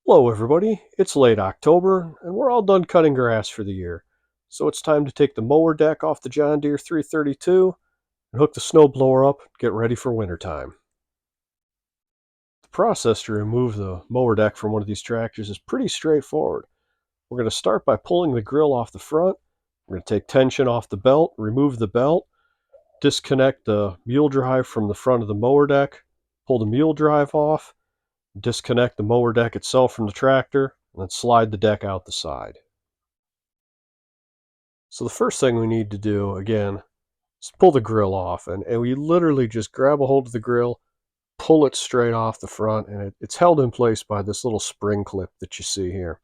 Hello everybody, it's late October and we're all done cutting grass for the year. So it's time to take the mower deck off the John Deere 332 and hook the snowblower up and get ready for wintertime. The process to remove the mower deck from one of these tractors is pretty straightforward. We're going to start by pulling the grill off the front. We're going to take tension off the belt, remove the belt, disconnect the mule drive from the front of the mower deck, pull the mule drive off, disconnect the mower deck itself from the tractor, and then slide the deck out the side. So the first thing we need to do, again, is pull the grill off. And we literally just grab a hold of the grill, pull it straight off the front, and it's held in place by this little spring clip that you see here.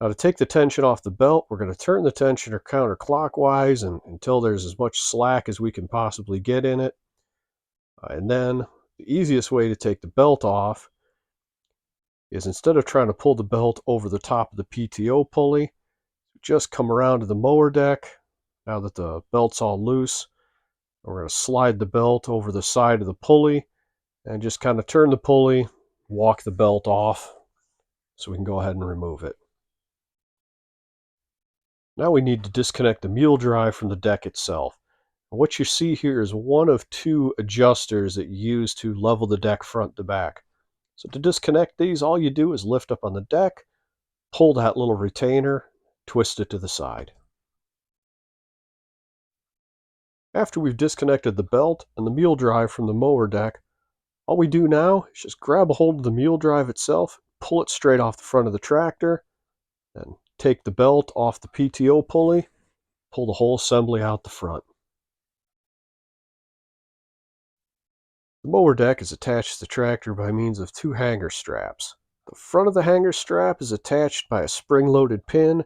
Now to take the tension off the belt, we're going to turn the tensioner counterclockwise until there's as much slack as we can possibly get in it. And then the easiest way to take the belt off is, instead of trying to pull the belt over the top of the PTO pulley, just come around to the mower deck. Now that the belt's all loose, we're going to slide the belt over the side of the pulley and just kind of turn the pulley, walk the belt off so we can go ahead and remove it. Now we need to disconnect the mule drive from the deck itself. What you see here is one of two adjusters that you use to level the deck front to back. So to disconnect these, all you do is lift up on the deck, pull that little retainer, twist it to the side. After we've disconnected the belt and the mule drive from the mower deck, all we do now is just grab a hold of the mule drive itself, pull it straight off the front of the tractor, and take the belt off the PTO pulley, pull the whole assembly out the front. The mower deck is attached to the tractor by means of two hanger straps. The front of the hanger strap is attached by a spring-loaded pin,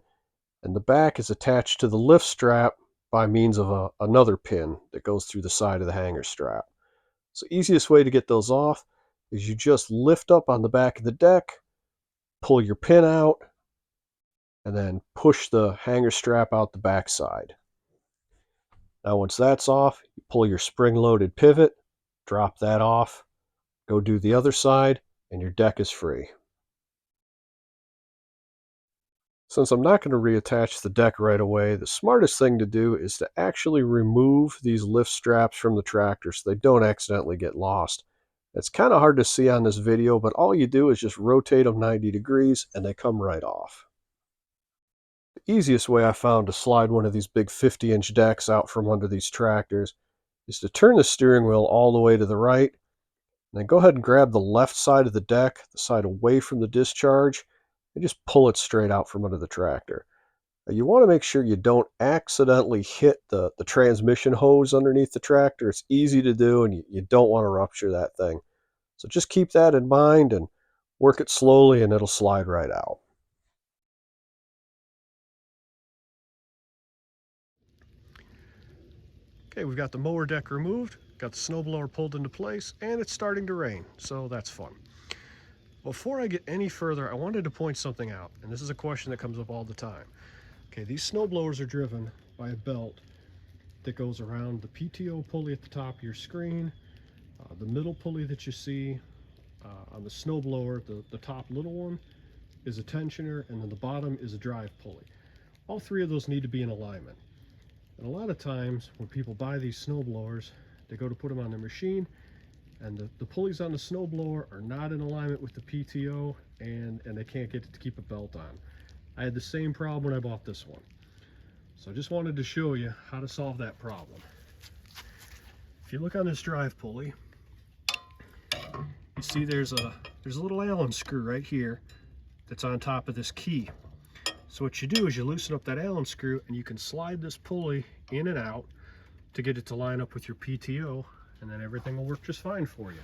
and the back is attached to the lift strap by means of another pin that goes through the side of the hanger strap. So the easiest way to get those off is you just lift up on the back of the deck, pull your pin out, and then push the hanger strap out the back side. Now once that's off, you pull your spring-loaded pivot, drop that off, go do the other side, and your deck is free. Since I'm not going to reattach the deck right away, the smartest thing to do is to actually remove these lift straps from the tractor so they don't accidentally get lost. It's kind of hard to see on this video, but all you do is just rotate them 90 degrees and they come right off. The easiest way I found to slide one of these big 50-inch decks out from under these tractors is to turn the steering wheel all the way to the right, and then go ahead and grab the left side of the deck, the side away from the discharge, and just pull it straight out from under the tractor. Now, you want to make sure you don't accidentally hit the transmission hose underneath the tractor. It's easy to do, and you don't want to rupture that thing. So just keep that in mind and work it slowly, and it'll slide right out. Okay, we've got the mower deck removed, got the snowblower pulled into place, and it's starting to rain, so that's fun. Before I get any further, I wanted to point something out, and this is a question that comes up all the time. Okay, these snowblowers are driven by a belt that goes around the PTO pulley at the top of your screen, the middle pulley that you see on the snowblower, the top little one is a tensioner, and then the bottom is a drive pulley. All three of those need to be in alignment. And a lot of times when people buy these snowblowers, they go to put them on their machine, and the pulleys on the snowblower are not in alignment with the PTO, and they can't get it to keep a belt on. I had the same problem when I bought this one. So I just wanted to show you how to solve that problem. If you look on this drive pulley, you see there's a little Allen screw right here that's on top of this key. So what you do is you loosen up that Allen screw, and you can slide this pulley in and out to get it to line up with your PTO, and then everything will work just fine for you.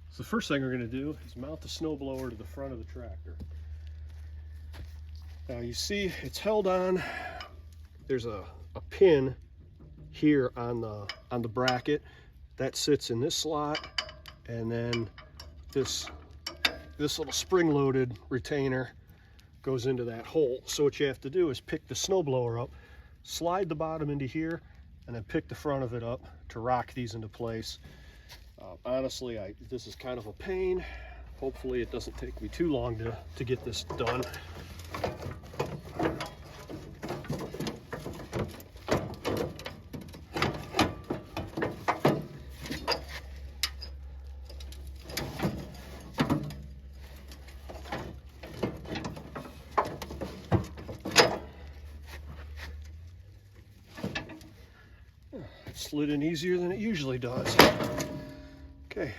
So the first thing we're going to do is mount the snowblower to the front of the tractor. Now you see it's held on, there's a pin here on the bracket that sits in this slot, and then this little spring-loaded retainer goes into that hole. So what you have to do is pick the snowblower up, slide the bottom into here, and then pick the front of it up to rock these into place. Honestly, this is kind of a pain. Hopefully it doesn't take me too long to get this done. It slid in easier than it usually does. Okay,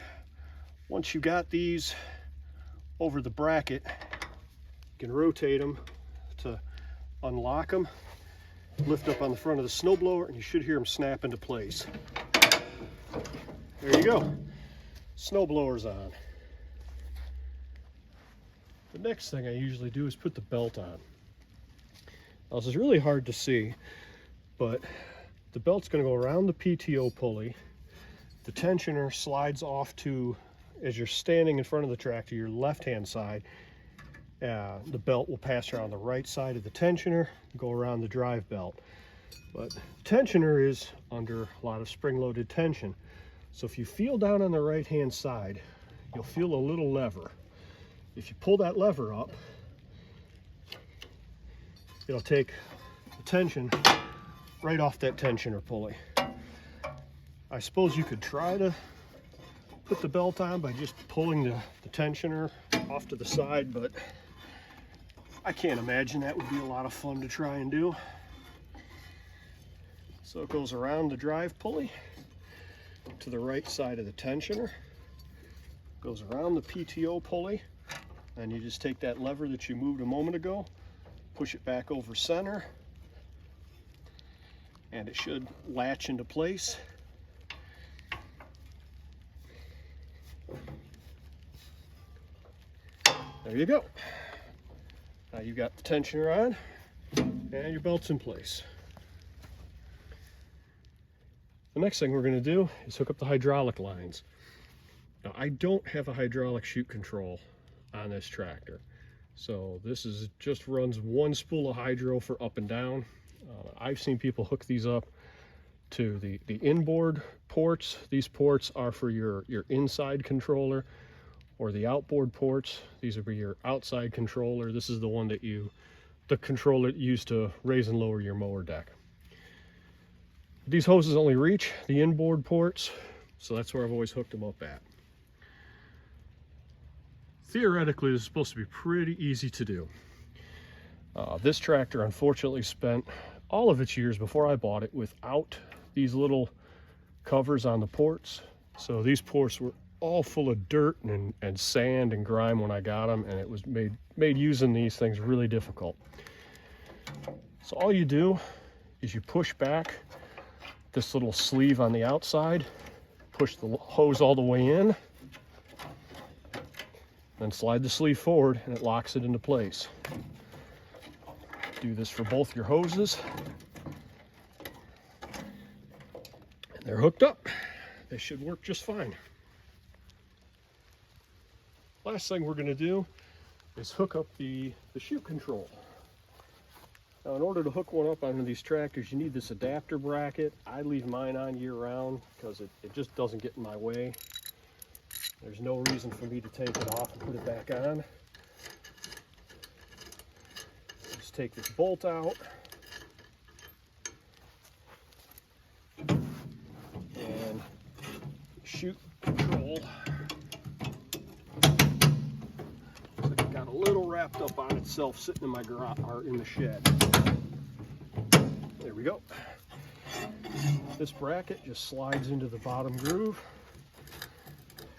once you got these over the bracket, you can rotate them to unlock them, lift up on the front of the snowblower, and you should hear them snap into place. There you go. Snowblower's on. The next thing I usually do is put the belt on. Now, this is really hard to see, but the belt's going to go around the PTO pulley. The tensioner slides off to, as you're standing in front of the tractor, your left-hand side. The belt will pass around the right side of the tensioner, go around the drive belt. But the tensioner is under a lot of spring-loaded tension. So if you feel down on the right-hand side, you'll feel a little lever. If you pull that lever up, it'll take the tension right off that tensioner pulley. I suppose you could try to put the belt on by just pulling the tensioner off to the side, but I can't imagine that would be a lot of fun to try and do. So it goes around the drive pulley to the right side of the tensioner, goes around the PTO pulley, and you just take that lever that you moved a moment ago, push it back over center, and it should latch into place. There you go. Now you've got the tensioner on and your belt's in place. The next thing we're going to do is hook up the hydraulic lines. Now, I don't have a hydraulic chute control on this tractor, so this is just runs one spool of hydro for up and down. I've seen people hook these up to the inboard ports. These ports are for your inside controller, or the outboard ports. These are for your outside controller. This is the one that the controller used to raise and lower your mower deck. These hoses only reach the inboard ports, so that's where I've always hooked them up at. Theoretically, this is supposed to be pretty easy to do. This tractor unfortunately spent all of its years before I bought it without these little covers on the ports. So these ports were all full of dirt and sand and grime when I got them, and it was made using these things really difficult. So all you do is you push back this little sleeve on the outside, push the hose all the way in, then slide the sleeve forward and it locks it into place. Do this for both your hoses. And they're hooked up. They should work just fine. Last thing we're going to do is hook up the chute control. Now, in order to hook one up on these tractors, you need this adapter bracket. I leave mine on year round because it just doesn't get in my way. There's no reason for me to take it off and put it back on. Just take this bolt out. And chute control. It got a little wrapped up on itself sitting in my garage or in the shed. There we go. This bracket just slides into the bottom groove,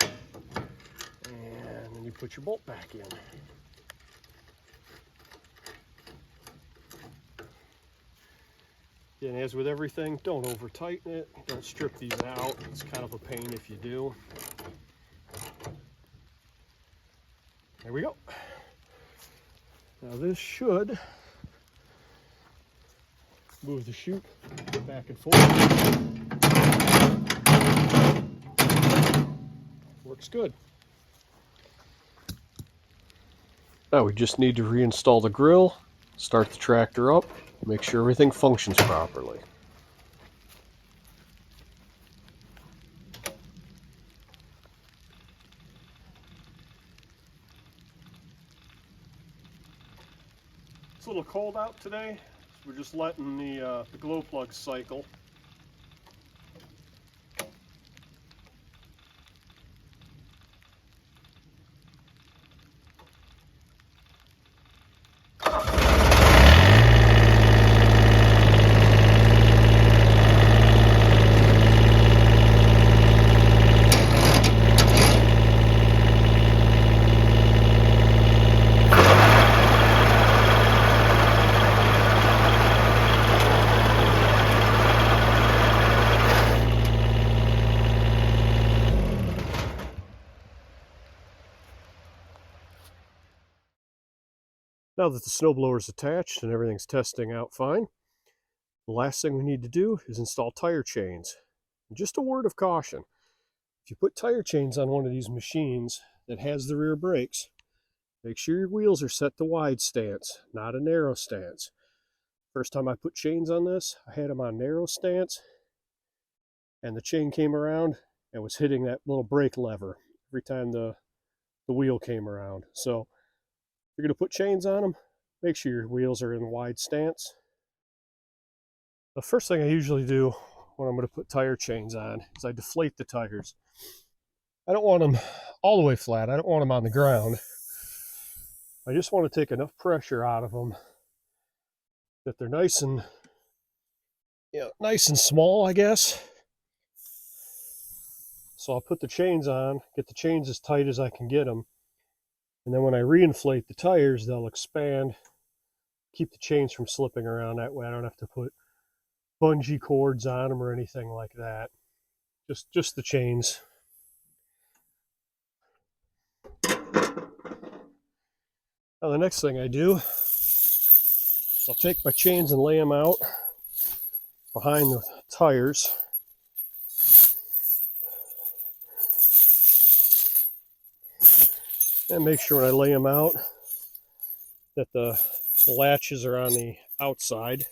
and then you put your bolt back in. And as with everything, don't over tighten it, don't strip these out. It's kind of a pain if you do. There we go. Now this should move the chute back and forth. Works good. Now we just need to reinstall the grill, start the tractor up, make sure everything functions properly. It's a little cold out today. So we're just letting the glow plug cycle. Now that the snowblower is attached and everything's testing out fine, the last thing we need to do is install tire chains. And just a word of caution, if you put tire chains on one of these machines that has the rear brakes, make sure your wheels are set to wide stance, not a narrow stance. First time I put chains on this, I had them on narrow stance, and the chain came around and was hitting that little brake lever every time the wheel came around. So if you're going to put chains on them, make sure your wheels are in wide stance. The first thing I usually do when I'm going to put tire chains on is I deflate the tires. I don't want them all the way flat. I don't want them on the ground. I just want to take enough pressure out of them that they're nice and small, I guess. So I'll put the chains on, get the chains as tight as I can get them, and then when I reinflate the tires, they'll expand, keep the chains from slipping around. That way I don't have to put bungee cords on them or anything like that. Just the chains. Now the next thing I do is I'll take my chains and lay them out behind the tires. And make sure when I lay them out that the latches are on the outside.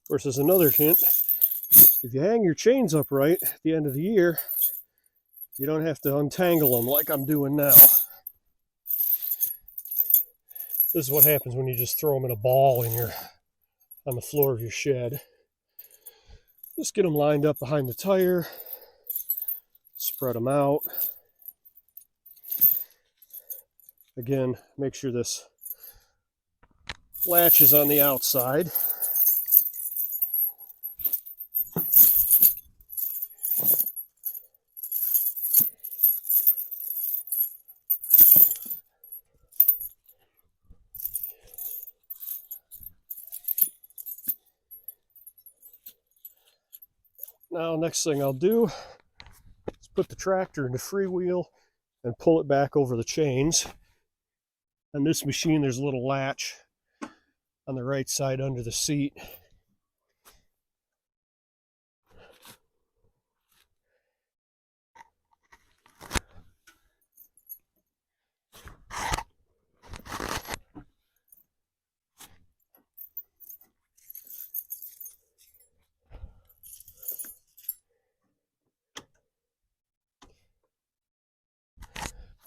Of course, as another hint, if you hang your chains upright at the end of the year, you don't have to untangle them like I'm doing now. This is what happens when you just throw them in a ball on the floor of your shed. Just get them lined up behind the tire, spread them out. Again, make sure this latch is on the outside. Now, next thing I'll do is put the tractor into freewheel and pull it back over the chains. On this machine, there's a little latch on the right side under the seat.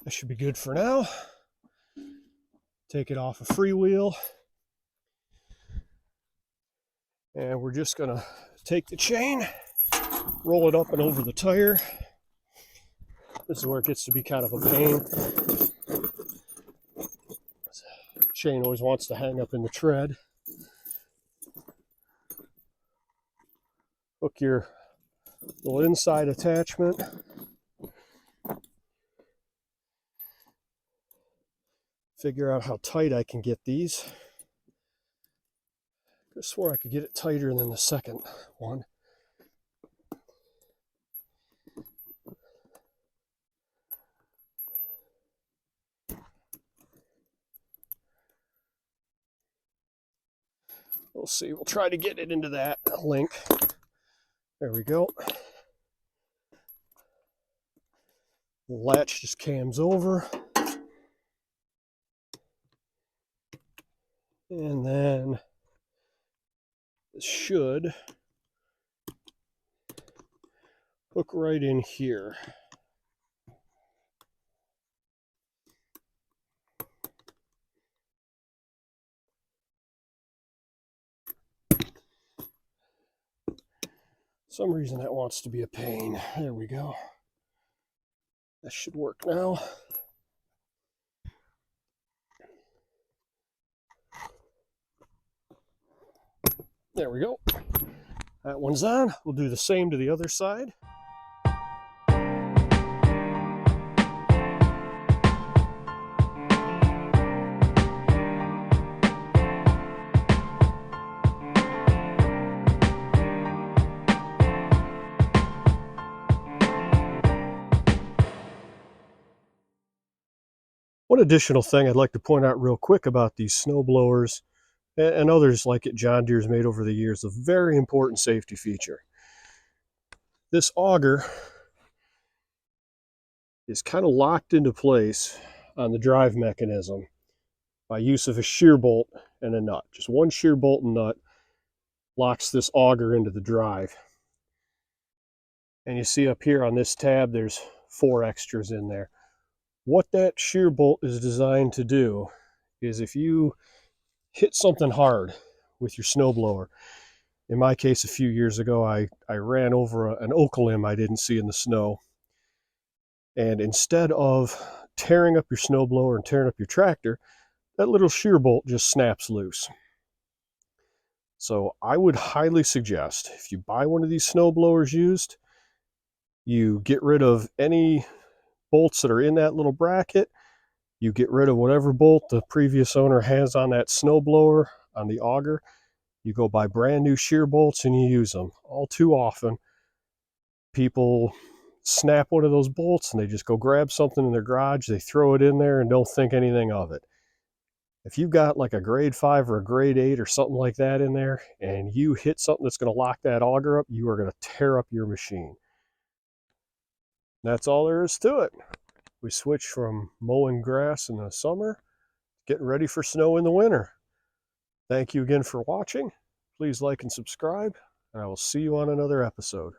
That should be good for now. Take it off of freewheel. And we're just gonna take the chain, roll it up and over the tire. This is where it gets to be kind of a pain. The chain always wants to hang up in the tread. Hook your little inside attachment. Figure out how tight I can get these. I swore I could get it tighter than the second one. We'll see. We'll try to get it into that link. There we go. The latch just cams over. And then this should hook right in here. Some reason that wants to be a pain. There we go. That should work now. There we go. That one's on. We'll do the same to the other side. One additional thing I'd like to point out real quick about these snow blowers and others like it John Deere's made over the years, a very important safety feature. This auger is kind of locked into place on the drive mechanism by use of a shear bolt and a nut. Just one shear bolt and nut locks this auger into the drive. And you see up here on this tab, there's 4 extras in there. What that shear bolt is designed to do is if you hit something hard with your snowblower, in my case a few years ago, I ran over an oak limb I didn't see in the snow. And instead of tearing up your snowblower and tearing up your tractor, that little shear bolt just snaps loose. So I would highly suggest, if you buy one of these snowblowers used, you get rid of any bolts that are in that little bracket. You get rid of whatever bolt the previous owner has on that snowblower, on the auger. You go buy brand new shear bolts and you use them. All too often, people snap one of those bolts and they just go grab something in their garage, they throw it in there and don't think anything of it. If you've got like a grade 5 or a grade 8 or something like that in there and you hit something that's going to lock that auger up, you are going to tear up your machine. That's all there is to it. We switch from mowing grass in the summer, getting ready for snow in the winter. Thank you again for watching. Please like and subscribe, and I will see you on another episode.